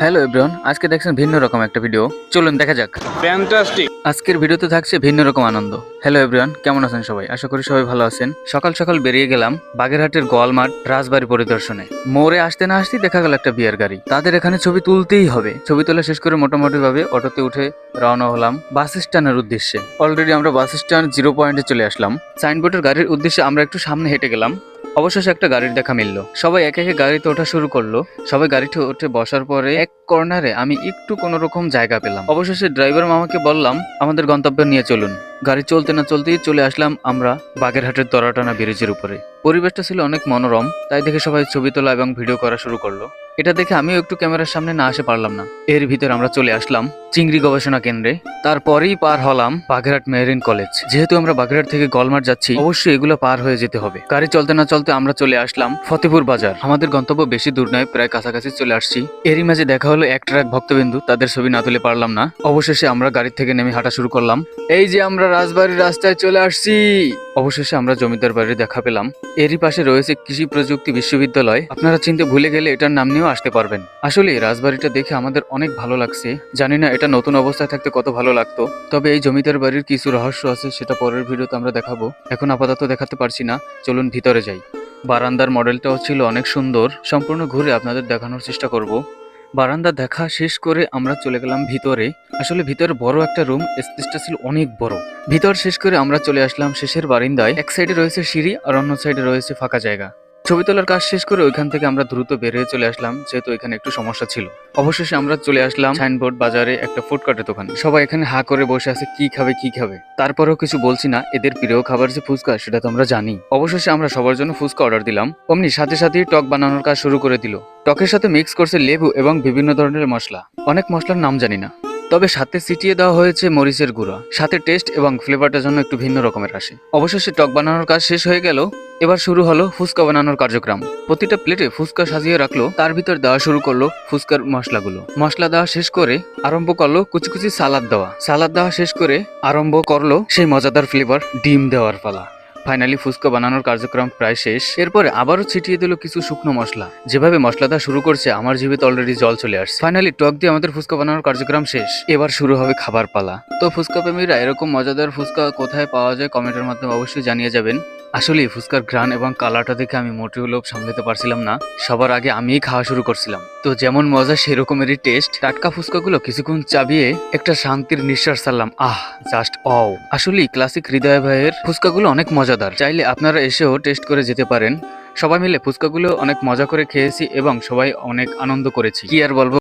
Hello everyone, আজকে দেখছেন ভিন্ন রকম একটা ভিডিও। চলুন দেখা যাক। ফ্যান্টাস্টিক। আজকের ভিডিওতে থাকছে ভিন্ন রকম আনন্দ। হ্যালো এভরিওয়ান, কেমন আছেন সবাই? আশা করি সবাই ভালো আছেন। সকাল সকাল বেরিয়ে গেলাম বাগেরহাটের গোয়ালমাঠ রাজবাড়ি পরিদর্শনে। মোড়ে আসতে না আসতেই দেখা গেল একটা বিয়ের গাড়ি। তাদের এখানে ছবি তুলতেই হবে। ছবি তোলা শেষ করে মোটামুটি ভাবে অটোতে উঠে রওনা হলাম বাস স্ট্যান্ডের উদ্দেশ্যে। অলরেডি আমরা বাস স্ট্যান্ড 0 পয়েন্টে চলে আসলাম। সাইনবোর্ডের গাড়ির উদ্দেশ্যে আমরা একটু সামনে হেঁটে গেলাম। অবশেষে একটা গাড়ির দেখা মিললো। সবাই একে একে গাড়িতে ওঠা শুরু করলো। সবাই গাড়িতে উঠে বসার পরে এক কর্নারে আমি একটু কোনো রকম জায়গা পেলাম। অবশেষে ড্রাইভার মামাকে বললাম আমাদের গন্তব্যে নিয়ে চলুন। গাড়ি চলতে না চলতেই চলে আসলাম আমরা বাগেরহাটের দরাটানা ব্রিজের উপরে। পরিবেশটা ছিল অনেক মনোরম, তাই দেখে সবাই ছবি তোলা এবং ভিডিও করা শুরু করলো। এটা দেখে আমিও একটু ক্যামেরার সামনে না আসে পারলাম না। এর ভিতর আমরা চলে আসলাম চিংড়ি গবেষণা কেন্দ্রে। তারপরেই পার হলাম বাগেরহাট মেরিন কলেজ। যেহেতু আমরা বাগেরহাট থেকে গোয়ালমাঠ যাচ্ছি, অবশ্যই এগুলো পার হয়ে যেতে হবে। গাড়ি চলতে না চলতে আমরা চলে আসলাম ফতেপুর বাজার। আমাদের গন্তব্য বেশি দূর নয়, প্রায় কাছাকাছি চলে আসছি। এরই মাঝে দেখা হলো এক ট্রাক ভক্তবিন্দু, তাদের ছবি না তুলে পারলাম না। অবশেষে আমরা গাড়ি থেকে নেমে হাঁটা শুরু করলাম। এই যে আমরা রাজবাড়ির রাস্তায় চলে আসছি। অবশেষে আমরা জমিদার বাড়ির দেখা পেলাম। এরই পাশে রয়েছে কৃষি প্রযুক্তি বিশ্ববিদ্যালয়। আপনারা চিনতে ভুলে গেলে এটার নাম নিয়েও আসতে পারবেন। আসলে রাজবাড়িটা দেখে আমাদের অনেক ভালো লাগছে। জানি না এটা নতুন অবস্থায় থাকতে কত ভালো লাগতো। তবে এই জমিদার বাড়ির কিছু রহস্য আছে, সেটা পরের ভিডিওতে আমরা দেখাবো। এখন আপাতত দেখাতে পারছি না, চলুন ভিতরে যাই। বারান্দার মডেলটাও ছিল অনেক সুন্দর। সম্পূর্ণ ঘুরে আপনাদের দেখানোর চেষ্টা করব। বারান্দা দেখা শেষ করে আমরা চলে গেলাম ভিতরে। আসলে ভিতরে বড় একটা রুম, স্পেসটা ছিল অনেক বড়। ভিতর শেষ করে আমরা চলে আসলাম শেষের বারিন্দায়। এক সাইডে রয়েছে সিঁড়ি আর অন্য সাইডে রয়েছে ফাঁকা জায়গা। ছবি তোলার কাজ শেষ করে ওইখান থেকে আমরা দ্রুত বেরিয়ে চলে আসলাম, যেহেতু এখানে একটু সমস্যা ছিল। অবশেষে আমরা চলে আসলাম সাইনবোর্ড বাজারে একটা ফুডকার্টের দোকানে। সবাই এখানে হা করে বসে আছে কি খাবে কি খাবে। তারপরেও কিছু বলছি না, এদের প্রিয় খাবার যে ফুচকা সেটা তো আমরা জানি। অবশেষে আমরা সবার জন্য ফুচকা অর্ডার দিলাম। অমনি সাথে সাথেই টক বানানোর কাজ শুরু করে দিল। টকের সাথে মিক্স করছে লেবু এবং বিভিন্ন ধরনের মশলা। অনেক মশলার নাম জানি না, তবে সাথে ছিটিয়ে দেওয়া হয়েছে মরিচের গুঁড়া। সাথে টেস্ট এবং ফ্লেভারটার জন্য একটু ভিন্ন রকমের আসে। অবশেষে টক বানানোর কাজ শেষ হয়ে গেল। এবার শুরু হলো ফুচকা বানানোর কার্যক্রম। প্রতিটা প্লেটে ফুচকা সাজিয়ে রাখলো, তার ভিতর দেওয়া শুরু করলো ফুচকার মশলাগুলো। মশলা দেওয়া শেষ করে আরম্ভ করলো কুচি কুচি সালাদ দেওয়া। সালাদ দেওয়া শেষ করে আরম্ভ করলো সেই মজাদার ফ্লেভার ডিম দেওয়ার পালা। ফাইনালি ফুচকা বানানোর কার্যক্রম প্রায় শেষ। এরপরে আবারও ছিটিয়ে দিল কিছু শুকনো মশলা। যেভাবে মশলা দেওয়া শুরু করছে আমার জিভে অলরেডি জল চলে আসছে। ফাইনালি টক দিয়ে আমাদের ফুচকা বানানোর কার্যক্রম শেষ। এবার শুরু হবে খাবার পালা। তো ফুচকা প্রেমীরা এরকম মজাদার ফুচকা কোথায় পাওয়া যায় কমেন্টের মাধ্যমে অবশ্যই জানিয়ে যাবেন। আসলে ফুচকার ঘ্রাণ এবং কালারটা দেখে আমি মোটেও লোভ সামলাতে পারছিলাম না। সবার আগে আমিই খাওয়া শুরু করছিলাম। তো যেমন মজা সেরকমেরই টেস্ট। টাটকা ফুচকাগুলো কিছুক্ষণ চাবিয়ে একটা শান্তির নিঃশ্বাস ছাড়লাম। জাস্ট আসলেই ক্লাসিক হৃদয় ভাইয়ের ফুচকাগুলো অনেক মজাদার। চাইলে আপনারা এসেও টেস্ট করে যেতে পারেন। সবাই মিলে ফুচকাগুলো অনেক মজা করে খেয়েছি এবং সবাই অনেক আনন্দ করেছি। কি আর বলবো।